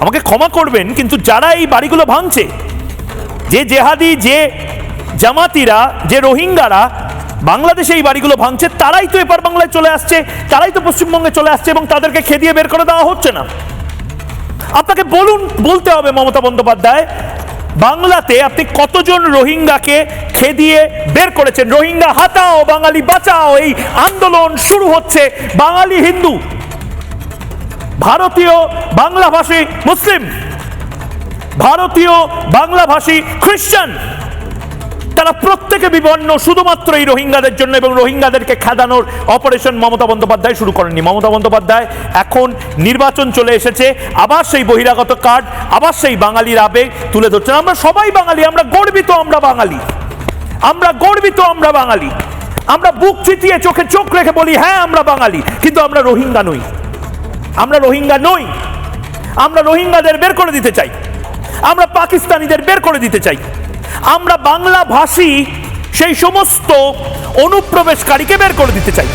আমাকে ক্ষমা করবেন, কিন্তু যারা এই বাড়িগুলো ভাঙছে, যে জেহাদি, যে জামাতিরা, যে রোহিঙ্গারা বাংলাদেশে এই বাড়িগুলো ভাঙছে, তারাই তো এপার বাংলায় চলে আসছে, তারাই তো পশ্চিমবঙ্গে চলে আসছে, এবং তাদেরকে খেদিয়ে বের করে দেওয়া হচ্ছে না। আপনাকে বলতে হবে মমতা বন্দ্যোপাধ্যায়, বাংলাতে আপনি কতজন রোহিঙ্গাকে খেদিয়ে বের করেছেন? রোহিঙ্গা হাটাও, বাঙালি বাঁচাও, এই আন্দোলন শুরু হচ্ছে বাঙালি হিন্দু, ভারতীয় বাংলাভাষী মুসলিম, ভারতীয় বাংলাভাষী খ্রিস্টান, তারা প্রত্যেকে বিপন্ন শুধুমাত্র এই রোহিঙ্গাদের জন্য, এবং রোহিঙ্গাদেরকে খেদানোর অপারেশন মমতা বন্দ্যোপাধ্যায় শুরু করেননি। মমতা বন্দ্যোপাধ্যায় এখন নির্বাচন চলে এসেছে, আবার সেই বহিরাগত কার্ড, আবার সেই বাঙালির আবেগ তুলে ধরছেন। আমরা সবাই বাঙালি, আমরা গর্বিত, আমরা বাঙালি, আমরা গর্বিত, আমরা বাঙালি, আমরা বুক চিতিয়ে চোখে চোখ রেখে বলি হ্যাঁ আমরা বাঙালি, কিন্তু আমরা রোহিঙ্গা নই, আমরা রোহিঙ্গা নই। আমরা রোহিঙ্গাদের বের করে দিতে চাই, আমরা পাকিস্তানিদের বের করে দিতে চাই, আমরা বাংলা ভাষী সেই সমস্ত অনুপ্রবেশকারীকে বের করে দিতে চাই।